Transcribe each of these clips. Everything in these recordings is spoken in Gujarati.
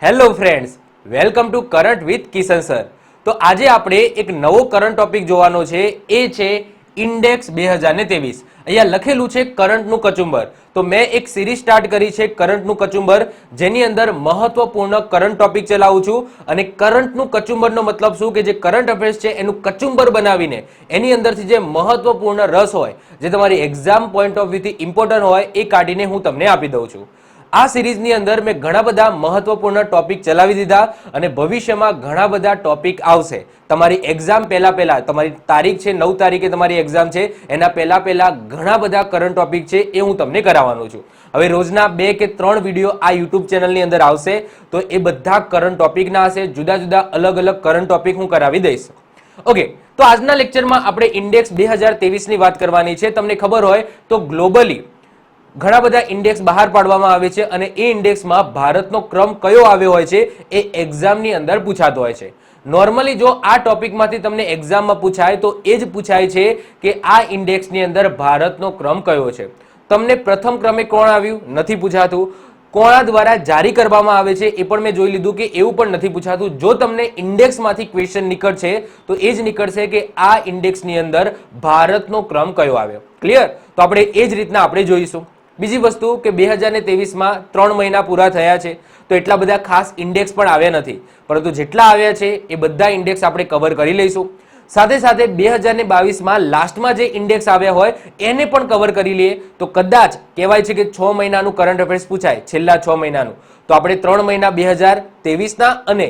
Hello friends, welcome to current with Kishan sir. તો આજે આપણે એક નવો કરંટ ટોપિક જોવાનો છે, એ છે ઇન્ડેક્સ 2023. અહીંયા લખેલું છે કરંટનું કચુંબર. તો મેં એક સિરીઝ સ્ટાર્ટ કરી છે કરંટનું કચુંબર, જેની અંદર મહત્વપૂર્ણ કરંટ ટોપિક ચલાવું છું. અને કરંટનું કચુંબરનો મતલબ શું કે જે કરંટ અફેર્સ છે એનું કચુંબર બનાવીને એની અંદરથી જે મહત્વપૂર્ણ રસ હોય, જે તમારી એક્ઝામ પોઈન્ટ ઓફ વ્યૂથી ઇમ્પોર્ટન્ટ હોય, એ કાઢીને હું તમને આપી દઉં છું. આ સિરીઝની અંદર મેં ઘણા બધા મહત્વપૂર્ણ ટોપિક ચલાવી દીધા અને ભવિષ્યમાં ઘણા બધા ટોપિક આવશે. તમારી એક્ઝામ પહેલા તમારી તારીખ છે 9 તારીખે તમારી એક્ઝામ છે, એના પહેલા ઘણા બધા કરંટ ટોપિક છે એ હું તમને કરાવવાનો છું. હવે રોજના 2 કે 3 વિડીયો આ યુટ્યુબ ચેનલની અંદર આવશે, તો એ બધા કરંટ ટોપિકના હશે. જુદા જુદા અલગ અલગ કરંટ ટોપિક હું કરાવી દઈશ. ઓકે, તો આજના લેક્ચરમાં આપણે ઇન્ડેક્સ 2023 ની વાત કરવાની છે. તમને ખબર હોય તો ગ્લોબલી ઘણા બધા ઇન્ડેક્સ બહાર પાડવામાં આવે છે અને એ ઇન્ડેક્સમાં ભારતનો ક્રમ કયો આવ્યો હોય છે એ એક્ઝામની અંદર પૂછાતો હોય છે. નોર્મલી જો આ ટોપિકમાંથી તમને એક્ઝામમાં પૂછાય તો એ જ પૂછાય છે કે આ ઇન્ડેક્સની અંદર ભારતનો ક્રમ કયો છે. તમને પ્રથમ ક્રમે કોણ આવ્યું નથી પૂછાતું. કોના દ્વારા જારી કરવામાં આવે છે એ પણ મેં જોઈ લીધું કે એવું પણ નથી પૂછાતું. જો તમને ઇન્ડેક્સમાંથી ક્વેશ્ચન નીકળશે તો એ જ નીકળશે કે આ ઇન્ડેક્સની અંદર ભારતનો ક્રમ કયો આવ્યો. ક્લિયર? તો આપણે એ જ રીતના આપણે જોઈશું. બીજી વસ્તુ કે 2023માં 3 મહિના પૂરા થયા છે, તો એટલા બધા ખાસ ઇન્ડેક્સ પણ આવ્યા નથી, પરંતુ જેટલા આવ્યા છે એ બધા ઇન્ડેક્સ આપણે કવર કરી લઈશું. સાથે સાથે 2022માં લાસ્ટમાં જે ઇન્ડેક્સ આવ્યા હોય એને પણ કવર કરી લઈએ, તો કદાચ કહેવાય છે કે 6 મહિનાનું કરંટ અફેર્સ પૂછાય, છેલ્લા 6 મહિનાનું. તો આપણે 3 મહિના 2023ના અને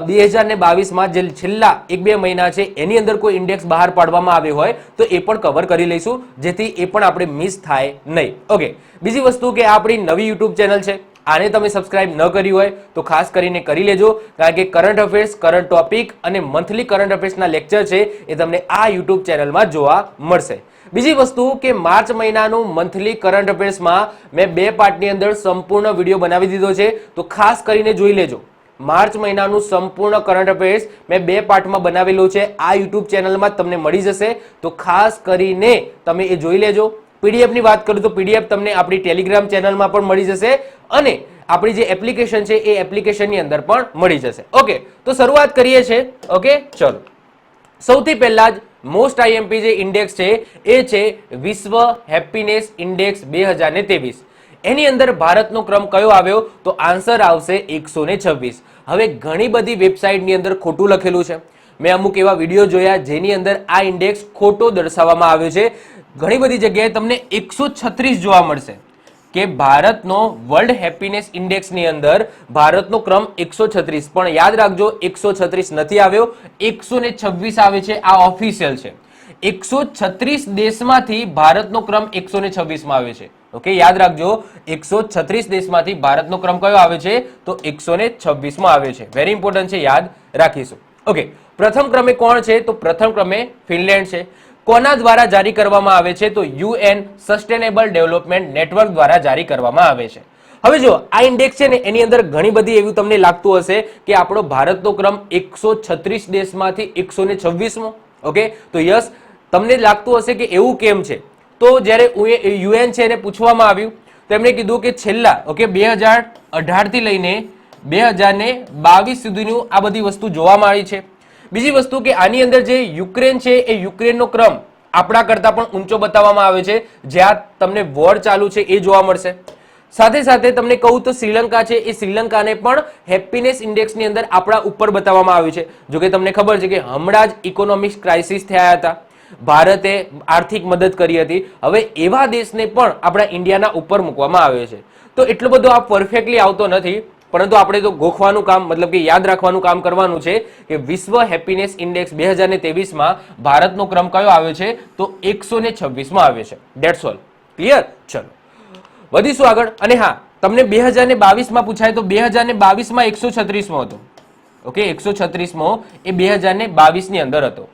2022માં જે છેલ્લા 1-2 મહિના છે એની અંદર કોઈ ઇન્ડેક્સ બહાર પાડવામાં આવ્યો હોય તો એ પણ કવર કરી લઈશું, જેથી એ પણ આપણે મિસ થાય નહીં. ઓકે, બીજી વસ્તુ કે આ આપણી નવી યુટ્યુબ ચેનલ છે, આને તમે સબસ્ક્રાઇબ ન કરી હોય તો ખાસ કરીને કરી લેજો, કારણ કે કરંટ અફેર્સ, કરંટ ટોપિક અને મંથલી કરંટ અફેર્સના લેક્ચર છે એ તમને આ યુટ્યુબ ચેનલમાં જોવા મળશે. બીજી વસ્તુ કે માર્ચ મહિનાનું મંથલી કરંટ અફેર્સમાં મેં 2 પાર્ટની અંદર સંપૂર્ણ વિડીયો બનાવી દીધો છે, તો ખાસ કરીને જોઈ લેજો. માર્ચ મહિનાનું સંપૂર્ણ કરંટ અફેર્સ મેં 2 પાર્ટમાં બનાવેલું છે, આ યુટ્યુબ ચેનલમાં તમને મળી જશે, તો ખાસ કરીને તમે એ જોઈ લેજો. પીડીએફ ની વાત કરું તો પીડીએફ તમને આપણી ટેલિગ્રામ ચેનલમાં પણ મળી જશે અને આપણી જે એપ્લિકેશન છે એ એપ્લિકેશનની અંદર પણ મળી જશે. ઓકે, તો શરૂઆત કરીએ છીએ. ઓકે, ચલો. સૌથી પહેલા જ મોસ્ટ આઈએમપી જે ઇન્ડેક્સ છે એ છે વિશ્વ હેપીનેસ ઇન્ડેક્સ 2023. એની અંદર ભારતનો ક્રમ કયો આવ્યો? તો આન્સર આવશે 126. હવે ઘણી બધી વેબસાઇટની અંદર ખોટું લખેલું છે. મેં અમુક એવા વિડીયો જોયા જેની અંદર આ ઇન્ડેક્સ ખોટો દર્શાવવામાં આવ્યો છે. ઘણી બધી જગ્યાએ તમને 136 જોવા મળશે કે ભારતનો વર્લ્ડ હેપીનેસ ઇન્ડેક્સની અંદર ભારતનો ક્રમ 136, પણ યાદ રાખજો 136 નથી આવ્યો, 126 આવે છે. આ ઓફિશિયલ છે. 136 દેશમાંથી ભારતનો ક્રમ 126માં આવે છે. ઓકે, યાદ રાખજો 136 દેશમાંથી ભારતનો ક્રમ કયો આવે છે? તો 126માં આવે છે. વેરી ઇમ્પોર્ટન્ટ છે, યાદ રાખીશું. ઓકે, પ્રથમ ક્રમે કોણ છે? તો પ્રથમ ક્રમે ફિનલેન્ડ છે. કોના દ્વારા જારી કરવામાં આવે છે? તો UN સસ્ટેનેબલ ડેવલપમેન્ટ નેટવર્ક દ્વારા જારી કરવામાં આવે છે. હવે જો આ ઇન્ડેક્સ છે ને એની અંદર ઘણી બધી એવું તમને લાગતું હશે કે આપણો ભારતનો ક્રમ 136 દેશમાંથી 126મો. ઓકે, તો યસ, તમને લાગતું હશે કે એવું કેમ છે? તો જ્યારે UN છે એને પૂછવામાં આવ્યું તો એમણે કીધું કે છેલ્લા 2018 થી લઈને 2022 સુધીનું આ બધી વસ્તુ જોવામાં આવી છે. બીજી વસ્તુ કે આની અંદર જે યુક્રેન છે એ યુક્રેનનો ક્રમ આપણા કરતા પણ ઊંચો બતાવવામાં આવે છે, જ્યાં તમને વોર ચાલુ છે એ જોવા મળશે. સાથે સાથે તમને કહું તો શ્રીલંકા છે, એ શ્રીલંકાને પણ હેપીનેસ ઇન્ડેક્સની અંદર આપણા ઉપર બતાવવામાં આવ્યું છે. જોકે તમને ખબર છે કે હમણાં જ ઇકોનોમિક ક્રાઇસિસ થયા હતા, ભારતે આર્થિક મદદ કરી હતી. હવે એવા દેશને પણ આપણા ઇન્ડિયાના ઉપર મૂકવામાં આવ્યો છે. તો એટલો બધો આ પરફેક્ટલી આવતો નથી, પરંતુ આપણે તો ગોખવાનું કામ, મતલબ કે યાદ રાખવાનું કામ કરવાનું છે કે વિશ્વ હેપીનેસ ઇન્ડેક્સ 2023માં ભારતનો ક્રમ કયો આવ્યો છે? તો 126માં આવ્યો છે. That's all. ક્લિયર? ચલો વધીશું આગળ. અને હા, તમને 2022માં પૂછાય તો 2022માં 136મો હતો. ઓકે, 136મો એ 2022 ની અંદર હતો.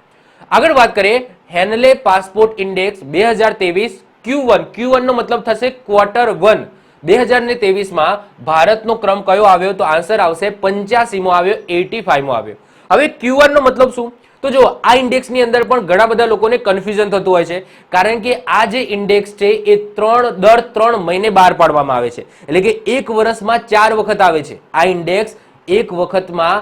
આગળ વાત કરીએ હેનલે પાસપોર્ટ ઇન્ડેક્સ 2023 Q1. Q1 નો મતલબ થશે ક્વાર્ટર 1. 2023માં ભારતનો ક્રમ કયો આવ્યો? તો આન્સર આવશે 85મો આવ્યો, 85મો આવ્યો. હવે Q1 નો મતલબ શું? તો જો આ ઇન્ડેક્સની અંદર પણ ઘણા બધા લોકોને કન્ફ્યુઝન થતું હોય છે, કારણ કે આ જે ઇન્ડેક્સ છે એ દર 3 મહિને બહાર પાડવામાં આવે છે, એટલે કે 1 વર્ષમાં 4 વખત આવે છે આ ઇન્ડેક્સ. એક વખતમાં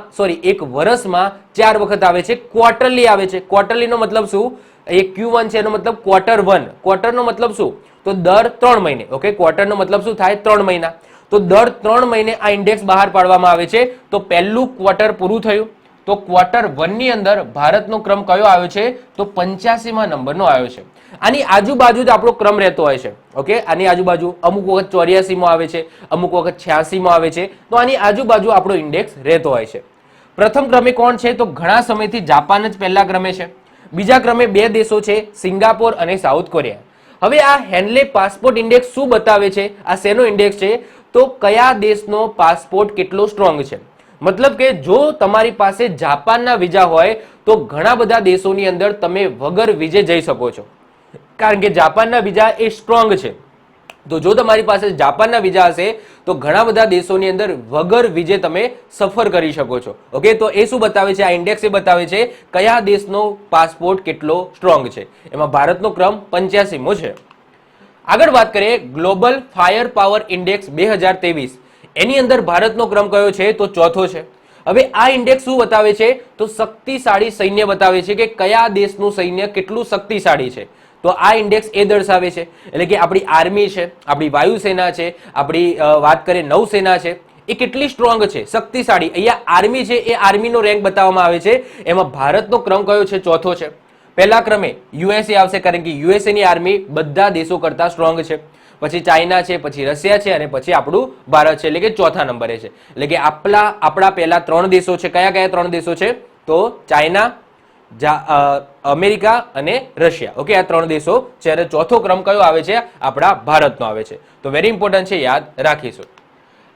એક વર્ષમાં 4 વખત આવે છે, ક્વાર્ટરલી આવે છે. ક્વાર્ટરલીનો મતલબ શું? એ Q1 છે એનો મતલબ ક્વાર્ટર 1. ક્વાર્ટરનો મતલબ શું? તો દર 3 મહિને. ઓકે, ક્વાર્ટરનો મતલબ શું થાય? 3 મહિના. તો દર 3 મહિને આ ઇન્ડેક્સ બહાર પાડવામાં આવે છે. તો પહેલું ક્વાર્ટર પૂરું થયું, તો ક્વાર્ટર 1 ની અંદર ભારતનો ક્રમ કયો આવ્યો છે? તો 85મા નંબરનો આવ્યો છે. આની આજુબાજુ જ આપણો ક્રમ રહેતો હોય છે. ઓકે, આની આજુબાજુ અમુક વખત 84માં આવે છે, અમુક વખત 86માં આવે છે. તો આની આજુબાજુ આપણો ઇન્ડેક્સ રહેતો હોય છે. પ્રથમ ક્રમે કોણ છે? તો ઘણા સમયથી જાપાન જ પહેલા ક્રમે છે. બીજા ક્રમે બે દેશો છે, સિંગાપોર અને સાઉથ કોરિયા. હવે આ હેનલે પાસપોર્ટ ઇન્ડેક્સ શું બતાવે છે? આ શેનો ઇન્ડેક્સ છે? તો કયા દેશનો પાસપોર્ટ કેટલો સ્ટ્રોંગ છે. મતલબ કે જો તમારી પાસે જાપાનના વિઝા હોય તો ઘણા બધા દેશોની અંદર તમે વગર વિઝે જઈ શકો છો, કારણ કે જાપાનના વિઝા એ સ્ટ્રોંગ છે. તો જો તમારી પાસે જાપાનના વિઝા હશે તો ઘણા બધા દેશોની અંદર વગર વિઝે તમે સફર કરી શકો છો. ઓકે, તો એ શું બતાવે છે? આ ઇન્ડેક્સ એ બતાવે છે કયા દેશનો પાસપોર્ટ કેટલો સ્ટ્રોંગ છે. એમાં ભારતનો ક્રમ 85મો છે. આગળ વાત કરીએ ગ્લોબલ ફાયર પાવર ઇન્ડેક્સ 2023. એની અંદર ભારતનો ક્રમ કયો છે? તો ચોથો છે. હવે આ ઇન્ડેક્સ શું બતાવે છે? તો શક્તિશાળી સૈન્ય બતાવે છે કે કયા દેશનું સૈન્ય કેટલું શક્તિશાળી છે. તો આ ઇન્ડેક્સ એ દર્શાવે છે. એટલે કે આપણી આર્મી છે, આપણી વાયુસેના છે, આપણી વાત કરીએ નૌસેના છે, એ કેટલી સ્ટ્રોંગ છે, શક્તિશાળી. અહીંયા આર્મી છે એ આર્મીનો રેન્ક બતાવવામાં આવે છે. એમાં ભારતનો ક્રમ કયો છે? ચોથો છે. પહેલા ક્રમે યુએસએ આવશે, કારણ કે યુએસએની આર્મી બધા દેશો કરતા સ્ટ્રોંગ છે. પછી ચાઇના છે, પછી રશિયા છે અને પછી આપણું ભારત છે, એટલે કે ચોથા નંબરે છે. એટલે કે આપણા પહેલા 3 દેશો છે. કયા કયા 3 દેશો છે? તો ચાઇના, અમેરિકા અને રશિયા. ઓકે, આ 3 દેશો છે. અને ચોથો ક્રમ કયો આવે છે? આપણા ભારતનો આવે છે. તો વેરી ઇમ્પોર્ટન્ટ છે, યાદ રાખીશું.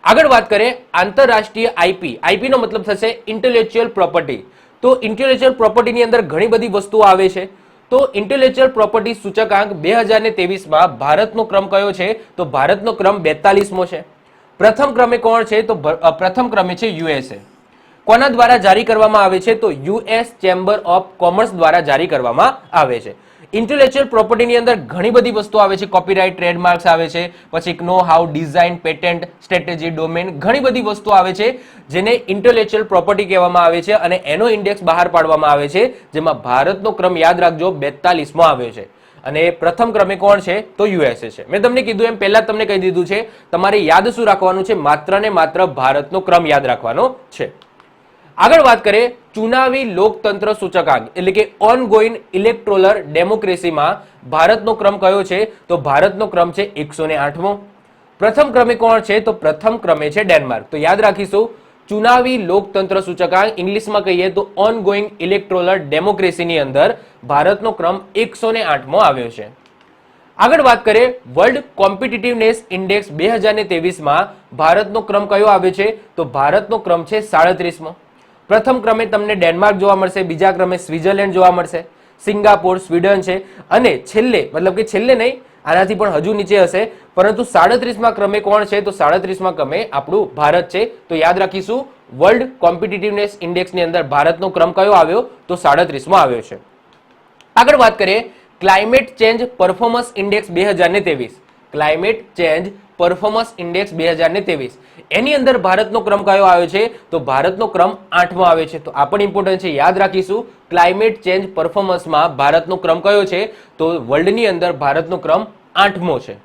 આગળ વાત કરીએ આંતરરાષ્ટ્રીય આઈપી. આઈપી નો મતલબ થશે ઇન્ટેલેક્ચ્યુઅલ પ્રોપર્ટી. તો ઇન્ટેલેક્ચ્યુઅલ પ્રોપર્ટીની અંદર ઘણી બધી વસ્તુઓ આવે છે. તો ઇન્ટેલેક્ચ્યુઅલ પ્રોપર્ટી સૂચકાંક 2023માં ભારતનો ક્રમ કયો છે? તો ભારતનો ક્રમ 42મો છે. પ્રથમ ક્રમે કોણ છે? તો પ્રથમ ક્રમે છે યુએસએ. કોના દ્વારા જારી કરવામાં આવે છે? તો યુએસ ચેમ્બર ઓફ કોમર્સ દ્વારા જારી કરવામાં આવે છે. ઇન્ટેલેક્ચ્યુઅલ પ્રોપર્ટીની અંદર ઘણી બધી વસ્તુઓ આવે છે. કોપીરાઇટ, ટ્રેડમાર્ક્સ આવે છે, પછી know how, design, patent, strategy, domain, ઘણી બધી વસ્તુઓ આવે છે જેને ઇન્ટેલેક્ચ્યુઅલ પ્રોપર્ટી કહેવામાં આવે છે અને એનો ઇન્ડેક્સ બહાર પાડવામાં આવે છે, જેમાં ભારતનો ક્રમ યાદ રાખજો 42મો આવ્યો છે. અને પ્રથમ ક્રમે કોણ છે? તો યુએસએ છે. મેં તમને કીધું એમ પહેલા તમને કહી દીધું છે, તમારે યાદ શું રાખવાનું છે? માત્ર ને માત્ર ભારતનો ક્રમ યાદ રાખવાનો છે. આગળ વાત કરીએ ચુનાવી લોકતંત્ર સૂચકાંક, એટલે કે ઓન ગોઈંગ ઇલેક્ટોરલ ડેમોક્રેસીમાં ભારતનો ક્રમ કયો છે? તો ભારતનો ક્રમ છે 108મો. પ્રથમ ક્રમે કોણ છે? તો પ્રથમ ક્રમે છે ડેનમાર્ક. તો યાદ રાખીશું ચુનાવી લોકતંત્ર સૂચકાંક, ઇંગ્લિશમાં કહીએ તો ઓન ગોઈંગ ઇલેક્ટોરલ ડેમોક્રેસીની અંદર ભારતનો ક્રમ 108મો આવ્યો છે. આગળ વાત કરીએ વર્લ્ડ કોમ્પિટિટિવનેસ ઇન્ડેક્સ 2023માં ભારતનો ક્રમ કયો આવ્યો છે? તો ભારતનો ક્રમ છે 37મો. પ્રથમ ક્રમે તમને ડેનમાર્ક જોવા મળશે, બીજા ક્રમે સ્વિટ્ઝરલેન્ડ જોવા મળશે, સિંગાપોર, સ્વીડન છે અને છેલ્લે, મતલબ કે છેલ્લે નહીં, આનાથી પણ હજુ નીચે હશે, પરંતુ 37મા ક્રમે કોણ છે? તો 37મા ક્રમે આપણું ભારત છે. તો યાદ રાખીશું વર્લ્ડ કોમ્પિટિટિવનેસ ઇન્ડેક્સની અંદર ભારતનો ક્રમ કયો આવ્યો? તો 37મો આવ્યો છે. આગળ વાત કરીએ climate change performance index 2023. Climate change performance index 2023, એની અંદર ભારતનો ક્રમ કયો આવ્યો છે? તો ભારતનો ક્રમ 8મો આવે છે. તો આ પણ ઇમ્પોર્ટન્ટ છે, યાદ રાખીશું ક્લાઇમેટ ચેન્જ પરફોર્મન્સમાં ભારતનો ક્રમ કયો છે? તો વર્લ્ડની અંદર ભારતનો ક્રમ 8મો છે.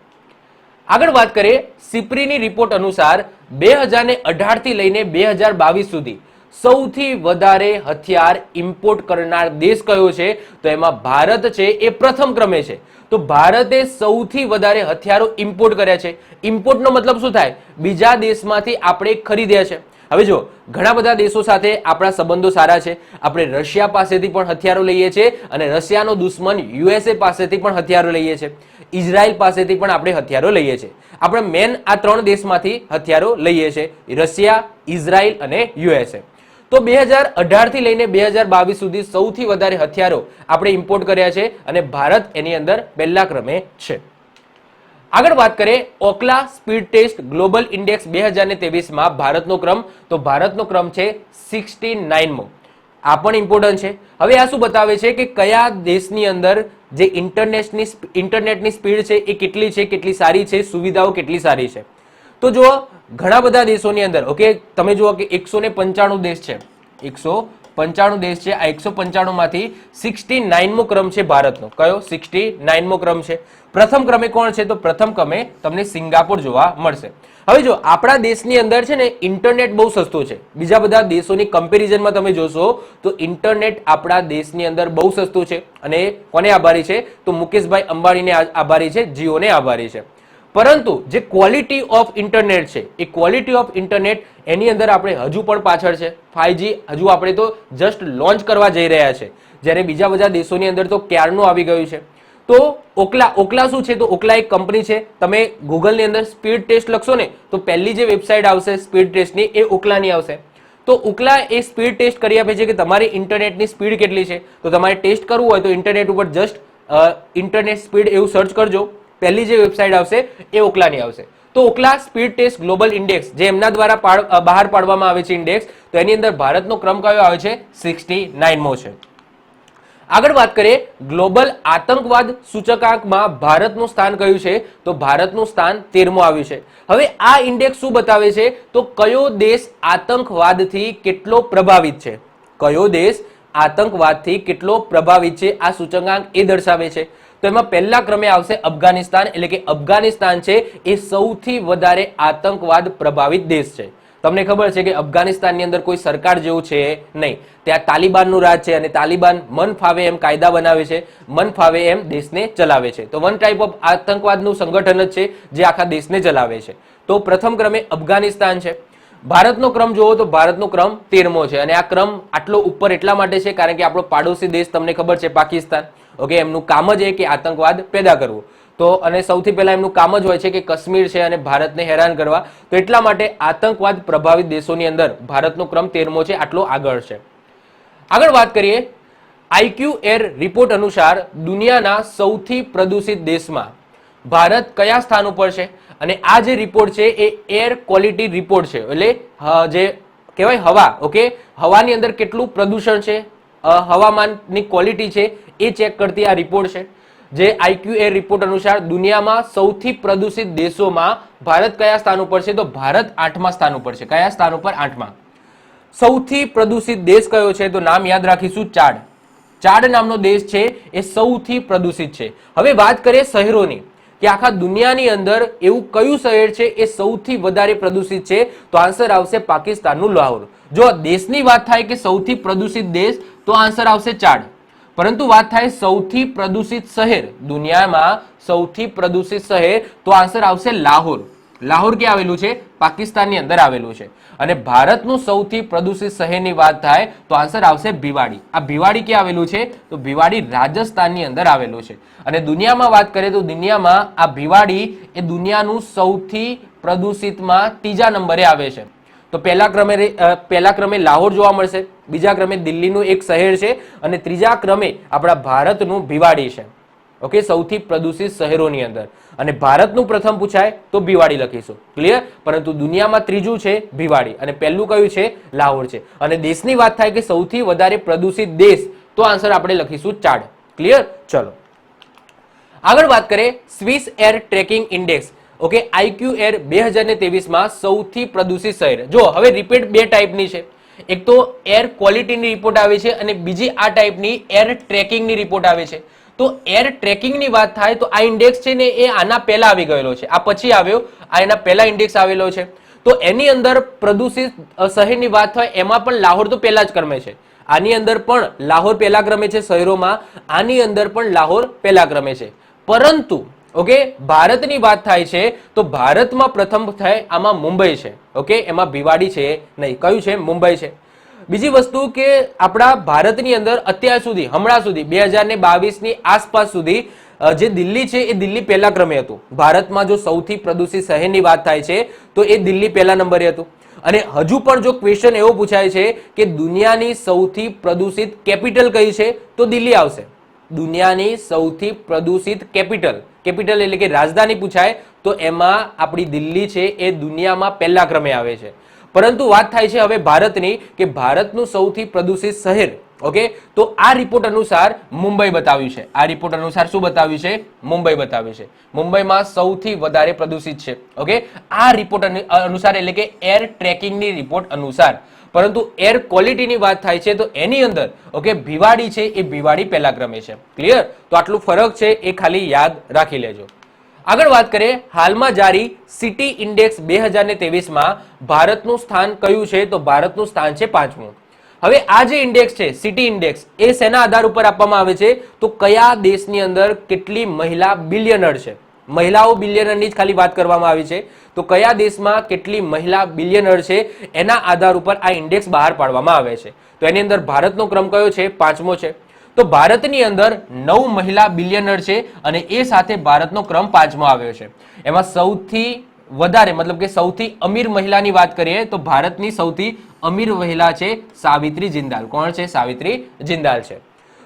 આગળ વાત કરીએ સિપ્રીની રિપોર્ટ અનુસાર 2018 થી લઈને 2022 સુધી સૌથી વધારે હથિયાર ઇમ્પોર્ટ કરનાર દેશ કયો છે? તો એમાં ભારત છે એ પ્રથમ ક્રમે છે. તો ભારતે સૌથી વધારે હથિયારો ઇમ્પોર્ટ કર્યા છે. ઇમ્પોર્ટનો મતલબ શું થાય? બીજા દેશમાંથી આપણે ખરીદ્યા છે. હવે જો ઘણા બધા દેશો સાથે આપણા સંબંધો સારા છે. આપણે રશિયા પાસેથી પણ હથિયારો લઈએ છીએ અને રશિયાનો દુશ્મન યુએસએ પાસેથી પણ હથિયારો લઈએ છીએ. ઇઝરાયલ પાસેથી પણ આપણે હથિયારો લઈએ છીએ. આપણે મેન આ 3 દેશમાંથી હથિયારો લઈએ છીએ, રશિયા, ઇઝરાયલ અને યુએસએ. તો 2018 થી લઈને 2022 સુધી સૌથી વધારે હથિયારો આપણે ઇમ્પોર્ટ કર્યા છે અને ભારત એની અંદર પહેલા ક્રમે છે. આગળ વાત કરીએ ઓકલા સ્પીડ ટેસ્ટ ગ્લોબલ ઇન્ડેક્સ 2023માં ભારતનો ક્રમ, તો ભારતનો ક્રમ છે 69મો. આ પણ ઇમ્પોર્ટન્ટ છે. હવે આ શું બતાવે છે કે કયા દેશની અંદર જે ઇન્ટરનેટની સ્પીડ છે એ કેટલી છે, કેટલી સારી છે, સુવિધાઓ કેટલી સારી છે. તો જો ઘણા બધા દેશોની અંદર ઓકે તમે જુઓ કે 195 દેશ છે, 195 દેશ છે. આ 195 માંથી 69મો ક્રમ છે ભારતનો. કયો? 69મો ક્રમ છે. પ્રથમ ક્રમે કોણ છે? તો પ્રથમ ક્રમે તમને સિંગાપોર જોવા મળશે. હવે જો આપણા દેશની અંદર છે ને ઇન્ટરનેટ બહુ સસ્તું છે. બીજા બધા દેશોની કમ્પેરિઝનમાં તમે જોશો તો ઇન્ટરનેટ આપણા દેશની અંદર બહુ સસ્તું છે. અને કોને આભારી છે? તો મુકેશભાઈ અંબાણીને આભારી છે, જીઓને આભારી છે. પરંતુ જે ક્વોલિટી ઓફ ઇન્ટરનેટ છે એ ક્વોલિટી ઓફ ઇન્ટરનેટ એની અંદર આપણે હજુ પણ પાછળ છે. 5G હજુ આપણે તો જસ્ટ લોન્ચ કરવા જઈ રહ્યા છે, જ્યારે બીજા બધા દેશોની અંદર તો ક્યારનું આવી ગયું છે. તો ઓકલા શું છે? તો ઓકલા એક કંપની છે. તમે ગૂગલની અંદર સ્પીડ ટેસ્ટ લખશો ને તો પહેલી જે વેબસાઇટ આવશે સ્પીડ ટેસ્ટની એ ઓકલાની આવશે. તો ઓકલા એ સ્પીડ ટેસ્ટ કરી આપે છે કે તમારી ઇન્ટરનેટની સ્પીડ કેટલી છે. તો તમારે ટેસ્ટ કરવું હોય તો ઇન્ટરનેટ ઉપર જસ્ટ ઇન્ટરનેટ સ્પીડ એવું સર્ચ કરજો. પહેલી જે વેબસાઇટ આવશે એ ઓકલાની આવશે. તો ઓકલા સ્પીડ ટેસ્ટ ગ્લોબલ ઇન્ડેક્સ જે એમના દ્વારા બહાર પાડવામાં આવે છે ઇન્ડેક્સ, તો એની અંદર ભારતનો ક્રમ કયો આવે છે? 69મો છે. આગળ વાત કરીએ ગ્લોબલ આતંકવાદ સૂચકાંકમાં ભારતનું સ્થાન કયું છે? તો ભારતનું સ્થાન 13મું આવ્યું છે. હવે આ ઇન્ડેક્સ શું બતાવે છે? તો કયો દેશ આતંકવાદથી કેટલો પ્રભાવિત છે? કયો દેશ આતંકવાદથી કેટલો પ્રભાવિત છે આ સૂચકાંક એ દર્શાવે છે. તો એમાં પહેલા ક્રમે આવશે અફઘાનિસ્તાન. એટલે કે અફઘાનિસ્તાન છે એ સૌથી વધારે આતંકવાદ પ્રભાવિત દેશ છે. તમને ખબર છે કે અફઘાનિસ્તાનની અંદર કોઈ સરકાર જેવું છે નહીં. ત્યાં તાલિબાનનું રાજ છે અને તાલિબાન મન ફાવે એમ કાયદા બનાવે છે, મન ફાવે એમ દેશને ચલાવે છે. તો વન ટાઈપ ઓફ આતંકવાદનું સંગઠન જ છે જે આખા દેશને ચલાવે છે. તો પ્રથમ ક્રમે અફઘાનિસ્તાન છે. ભારતનો ક્રમ જુઓ તો ભારતનો ક્રમ 13મો છે. અને આ ક્રમ આટલો ઉપર એટલા માટે છે કારણ કે આપણો પાડોશી દેશ તમને ખબર છે પાકિસ્તાન. ઓકે, એમનું કામ જ એ કે આતંકવાદ પેદા કરવું. તો અને સૌથી પહેલા એમનું કામ જ હોય છે કે કાશ્મીર છે અને ભારતને હેરાન કરવા. તો એટલા માટે આતંકવાદ પ્રભાવિત દેશોની અંદર ભારતનો ક્રમ 13મો છે, આટલો આગળ છે. આગળ વાત કરીએ IQ એર રિપોર્ટ અનુસાર દુનિયાના સૌથી પ્રદૂષિત દેશમાં ભારત કયા સ્થાન ઉપર છે? અને આ જે રિપોર્ટ છે એ એર ક્વોલિટી રિપોર્ટ છે. એટલે જે કહેવાય હવા, ઓકે, હવાની અંદર કેટલું પ્રદૂષણ છે, હવામાનની ક્વોલિટી છે એ ચેક કરતી આ રિપોર્ટ છે. જે IQ એર રિપોર્ટ અનુસાર દુનિયામાં સૌથી પ્રદૂષિત દેશોમાં ભારત કયા સ્થાન ઉપર છે? તો ભારત 8મા સ્થાન ઉપર છે. કયા સ્થાન ઉપર? 8મા. સૌથી પ્રદૂષિત દેશ કયો છે? તો નામ યાદ રાખીશું, ચાડ. ચાડ નામનો દેશ છે એ સૌથી પ્રદૂષિત છે. હવે વાત કરીએ શહેરોની કે આખા દુનિયાની અંદર એવું કયું શહેર છે એ સૌથી વધારે પ્રદૂષિત છે? તો આન્સર આવશે પાકિસ્તાનનું લાહોર. જો દેશની વાત થાય કે સૌથી પ્રદૂષિત દેશ તો આન્સર આવશે ચાડ. પરંતુ વાત થાય સૌથી પ્રદૂષિત શહેર, દુનિયામાં સૌથી પ્રદૂષિત શહેર, તો આન્સર આવશે લાહોર. લાહોર ક્યાં આવેલું છે? પાકિસ્તાનની અંદર આવેલું છે. અને ભારતનું સૌથી પ્રદૂષિત શહેરની વાત થાય તો આન્સર આવશે ભિવાડી. આ ભિવાડી ક્યાં આવેલું છે? તો ભિવાડી રાજસ્થાનની અંદર આવેલું છે. અને દુનિયામાં વાત કરીએ તો દુનિયામાં આ ભિવાડી એ દુનિયાનું સૌથી પ્રદૂષિતમાં 3જા નંબરે આવે છે. તો પહેલા ક્રમે લાહોર જોવા મળશે, બીજા ક્રમે દિલ્હીનું એક શહેર છે અને ત્રીજા ક્રમે આપણા ભારતનું ભિવાડી છે. ઓકે, સૌથી પ્રદૂષિત શહેરોની અંદર. અને ભારતનું પ્રથમ પૂછાય તો ભિવાડી લખીશું, ક્લિયર. પરંતુ દુનિયામાં ત્રીજું છે ભિવાડી અને પહેલું કયું છે? લાહોર છે. અને દેશની વાત થાય કે સૌથી વધારે પ્રદૂષિત દેશ તો આન્સર આપણે લખીશું ચાડ, ક્લિયર. ચલો આગળ વાત કરીએ Swiss air tracking index. Okay, IQ air 2023માં સૌથી પ્રદૂષિત શહેર. જો હવે રિપીટ બે ટાઈપની છે. એક તો એર ક્વોલિટીની રિપોર્ટ આવે છે અને બીજી આ ટાઈપની એર ટ્રેકિંગની રિપોર્ટ આવે છે. તો એર ટ્રેકિંગની વાત થાય તો આ ઇન્ડેક્સ છે ને એ આના પહેલા આવી ગયેલો છે, આ પછી આવ્યો, આ એના પહેલા ઇન્ડેક્સ આવેલો છે. તો એની અંદર પ્રદૂષિત શહેરની વાત થાય એમાં પણ લાહોર તો પહેલા જ ક્રમે છે. આની અંદર પણ લાહોર પહેલા ક્રમે છે શહેરોમાં, આની અંદર પણ લાહોર પહેલા ક્રમે છે. પરંતુ ઓકે, ભારતની વાત થાય છે તો ભારતમાં પ્રથમ થાય આમાં મુંબઈ છે. ઓકે, એમાં ભિવાડી છે નહીં. કયું છે? મુંબઈ છે. બીજી વસ્તુ કે આપણા ભારતની અંદર અત્યાર સુધી હમણાં સુધી 2022ની આસપાસ સુધી જે દિલ્હી છે એ દિલ્હી પહેલા ક્રમે હતું. ભારતમાં જો સૌથી પ્રદૂષિત શહેરની વાત થાય છે તો એ દિલ્હી પહેલા નંબરે હતું. અને હજુ પણ જો ક્વેશ્ચન એવો પૂછાય છે કે દુનિયાની સૌથી પ્રદૂષિત કેપિટલ કઈ છે તો દિલ્હી આવશે. દુનિયાની સૌથી પ્રદૂષિત કેપિટલ એટલે કે રાજધાની પૂછાય તો એમાં આપણી દિલ્હી છે એ દુનિયામાં પહેલા ક્રમે આવે છે. પરંતુ વાત થાય છે હવે ભારતની કે ભારતનું સૌથી પ્રદૂષિત શહેર ઓકે, તો આ રિપોર્ટ અનુસાર મુંબઈ બતાવ્યું છે. આ રિપોર્ટ અનુસાર શું બતાવ્યું છે? મુંબઈ બતાવ્યું છે. મુંબઈમાં સૌથી વધારે પ્રદૂષિત છે. ઓકે, આ રિપોર્ટ અનુસાર એટલે કે એર ટ્રેકિંગની રિપોર્ટ અનુસાર. પરંતુ એર ક્વોલિટીની વાત થાય છે તો એની અંદર ઓકે ભિવાડી છે એ ભિવાડી પહેલા ક્રમે છે. ક્લિયર? તો આટલું ફરક છે એ ખાલી યાદ રાખી લેજો. આગળ વાત કરીએ, હાલમાં જારી સિટી ઇન્ડેક્સ 2023માં ભારતનું સ્થાન કયું છે? તો ભારતનું સ્થાન છે 5મું. હવે આ જે ઇન્ડેક્સ છે સિટી ઇન્ડેક્સ એ શેના આધાર ઉપર આપવામાં આવે છે? તો કયા દેશની અંદર કેટલી મહિલા બિલિયનર છે, મહિલાઓ બિલિયનરની જ ખાલી વાત કરવામાં આવી છે. તો કયા દેશમાં કેટલી મહિલા બિલિયનર છે એના આધાર ઉપર આ ઇન્ડેક્સ બહાર પાડવામાં આવે છે. તો એની અંદર ભારતનો ક્રમ કયો છે? 5મો છે. તો ભારતની અંદર 9 મહિલા બિલિયનર છે અને એ સાથે ભારતનો ક્રમ 5મો આવ્યો છે. એમાં સૌથી વધારે મતલબ કે સૌથી અમીર મહિલાની વાત કરીએ તો ભારતની સૌથી અમીર મહિલા છે સાવિત્રી જિંદાલ. કોણ છે? સાવિત્રી જિંદાલ છે.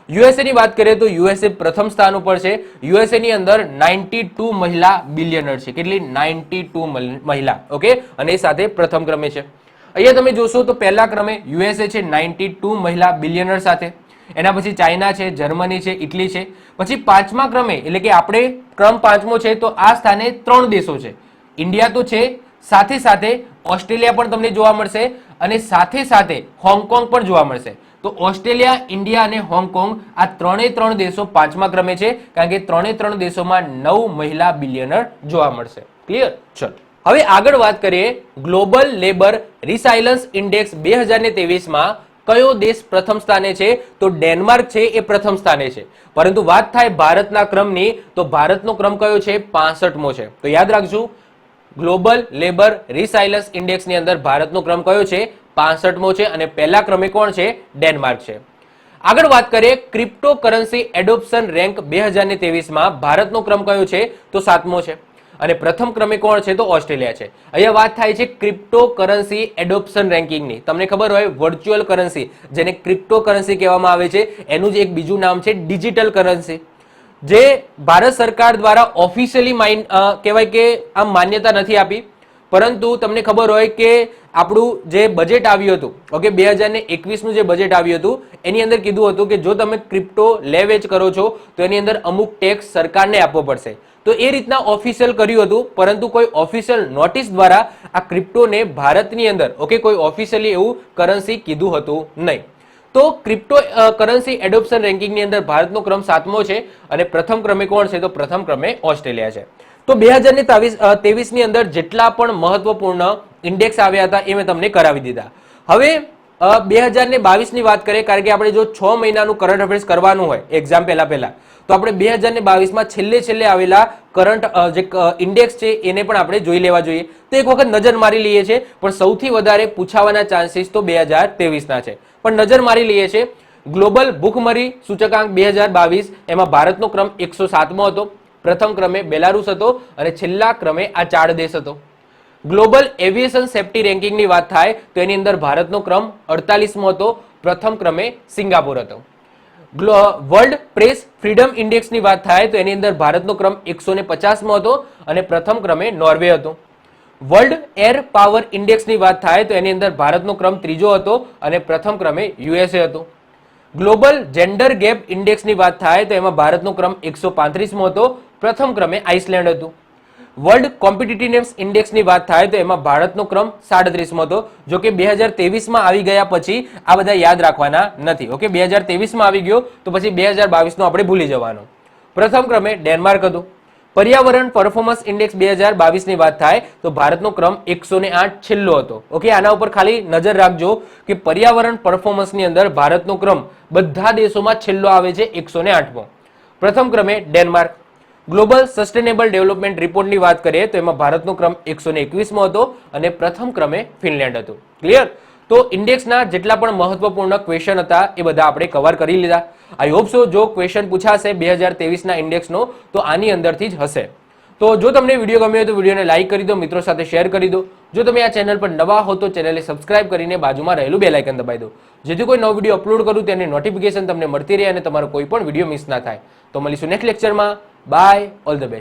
યુએસએ ની વાત કરીએ તો યુએસએ પ્રથમ સ્થાન ઉપર છે. યુએસએ ની અંદર 92 મહિલા બિલિયનર છે. કેટલી? 92 મહિલા. ઓકે, અને એ સાથે પ્રથમ ક્રમે છે. અહીંયા તમે જોશો તો પહેલા ક્રમે યુએસએ છે 92 મહિલા બિલિયનર સાથે. એના પછી ચાઇના છે, જર્મની છે, ઇટલી છે. પછી 5મા ક્રમે એટલે કે આપણે ક્રમ 5મો છે તો આ સ્થાને 3 દેશો છે. ઇન્ડિયા તો છે, સાથે સાથે ઓસ્ટ્રેલિયા પણ તમને જોવા મળશે અને સાથે સાથે હોંગકોંગ પણ જોવા મળશે. તો ઓસ્ટ્રેલિયા, ઇન્ડિયા અને હોંગકોંગ આ 3 દેશો 5મા ક્રમે છે કારણ કે 3 દેશોમાં 9 મહિલા બિલિયનર જોવા મળશે. ક્લિયર? ચલો હવે આગળ વાત કરીએ, ગ્લોબલ લેબર રિસાયલન્સ ઇન્ડેક્સ 2023માં કયો દેશ પ્રથમ સ્થાને છે? તો ડેનમાર્ક છે એ પ્રથમ સ્થાને છે. પરંતુ વાત થાય ભારતના ક્રમની તો ભારતનો ક્રમ કયો છે? 65મો છે. તો યાદ રાખજો, ગ્લોબલ લેબર રિસાયલન્સ ઇન્ડેક્સની અંદર ભારતનો ક્રમ કયો છે? 65મો છે અને પહેલા ક્રમે કોણ છે? ડેનમાર્ક છે. આગળ વાત કરીએ, ક્રિપ્ટો કરન્સી એડોપ્શન રેન્ક 2023માં ભારતનો ક્રમ કયો છે? તો 7મો છે અને પ્રથમ ક્રમે કોણ છે? તો ઓસ્ટ્રેલિયા છે. અહીંયા વાત થાય છે ક્રિપ્ટો કરન્સી એડોપ્શન રેન્કિંગની. તમને ખબર હોય વર્ચ્યુઅલ કરન્સી જેને ક્રિપ્ટો કરન્સી કહેવામાં આવે છે એનું જ એક બીજું નામ છે ડિજિટલ કરન્સી, જે ભારત સરકાર દ્વારા ઓફિશિયલી કહેવાય કે આમ માન્યતા નથી આપી. પરંતુ તમને ખબર હોય કે આપણું જે બજેટ આવ્યું હતું ઓકે 2021નું જે બજેટ આવ્યું હતું એની અંદર કીધું હતું કે જો તમે ક્રિપ્ટો લે વેચ કરો છો તો એની અંદર અમુક ટેક્સ સરકારને આપવો પડશે. તો એ રીતના ઓફિશિયલ કર્યું હતું પરંતુ કોઈ ઓફિશિયલ નોટિસ દ્વારા આ ક્રિપ્ટોને ભારતની અંદર ઓકે કોઈ ઓફિશિયલી એવું કરન્સી કીધું હતું નહીં. તો ક્રિપ્ટો કરન્સી એડોપ્શન રેન્કિંગની અંદર ભારતનો ક્રમ 7મો છે અને પ્રથમ ક્રમે કોણ છે? તો પ્રથમ ક્રમે ઓસ્ટ્રેલિયા છે. તો 2023ની અંદર જેટલા પણ મહત્વપૂર્ણ ઇન્ડેક્સ આવ્યા હતા એ મેં તમને કરાવી દીધા. હવે 2022ની વાત કરીએ કારણ કે આપણે જો 6 મહિનાનું કરંટ અફેર્સ કરવાનું હોય એક્ઝામ પહેલા તો આપણે 2022માં છેલ્લે આવેલા કરંટ જે ઇન્ડેક્સ છે એને પણ આપણે જોઈ લેવા જોઈએ. તો એક વખત નજર મારી લઈએ છીએ પણ સૌથી વધારે પૂછાવાના ચાન્સીસ તો 2023ના છે. પણ નજર મારી લઈએ છીએ, ગ્લોબલ ભૂખમરી સૂચકાંક 2022 એમાં ભારતનો ક્રમ 107મો હતો, પ્રથમ ક્રમે બેલારુસ હતો અને છેલ્લા ક્રમે આ 4 દેશ હતો. ગ્લોબલ એવિએશન સેફ્ટી રેન્કિંગની વાત થાય તો એની અંદર ભારતનો ક્રમ 48મો હતો, પ્રથમ ક્રમે સિંગાપુર હતો. વર્લ્ડ પ્રેસ ફ્રીડમ ઇન્ડેક્સની વાત થાય તો એની અંદર ભારતનો ક્રમ 150મો હતો અને પ્રથમ ક્રમે નોર્વે હતો. વર્લ્ડ એર પાવર ઇન્ડેક્સની વાત થાય તો એની અંદર ભારતનો ક્રમ 3જો હતો અને પ્રથમ ક્રમે યુએસએ હતો. ગ્લોબલ જેન્ડર ગેપ ઇન્ડેક્સની વાત થાય તો એમાં ભારતનો ક્રમ 135મો હતો, પ્રથમ ક્રમે આઇસલેન્ડ હતું. વર્લ્ડ કોમ્પિટિટિવનેસ ઇન્ડેક્સની વાત થાય તો એમાં ભારતનો ક્રમ 37મો હતો. જો કે 2023માં આવી ગયા પછી આ બધા યાદ રાખવાના નથી. ઓકે, 2023માં આવી ગયો તો પછી 2022નો આપણે ભૂલી જવાનો. પ્રથમ ક્રમે ડેનમાર્ક હતું. પર્યાવરણ પરફોર્મન્સ ઇન્ડેક્સ 2022ની વાત થાય તો ભારતનો ક્રમ 108 છેલ્લો હતો. ઓકે, આના ઉપર ખાલી નજર રાખજો કે પર્યાવરણ પરફોર્મન્સની અંદર ભારતનો ક્રમ બધા દેશોમાં છેલ્લો આવે છે 108મો. પ્રથમ ક્રમે ડેનમાર્ક. ગ્લોબલ સસ્ટેનેબલ ડેવલપમેન્ટ રિપોર્ટની વાત કરીએ તો એમાં ભારતનો ક્રમ 121મો હતો અને પ્રથમ ક્રમે ફિનલેન્ડ હતું. ક્લિયર? તો ઇન્ડેક્સના જેટલા પણ મહત્વપૂર્ણ ક્વેશ્ચન હતા એ બધા આપણે કવર કરી લીધા. આઈ હોપ સો જો ક્વેશ્ચન પૂછાશે 2023ના ઇન્ડેક્સનો તો આની અંદરથી જ હશે. તો જો તમને વિડીયો ગમ્યો હોય તો વિડીયોને લાઈક કરી દો, મિત્રો સાથે શેર કરી દો. જો તમે આ ચેનલ પર નવા હો તો ચેનલને સબસ્ક્રાઇબ કરીને બાજુમાં રહેલું બેલ આઇકન દબાવી દો, જેથી કોઈ નવો વિડીયો અપલોડ કરું તેની નોટિફિકેશન તમને મળતી રહે અને તમારો કોઈ પણ વિડીયો મિસ ના થાય. તો મળીશું નેક્સ્ટ લેક્ચરમાં. Bye, all the best.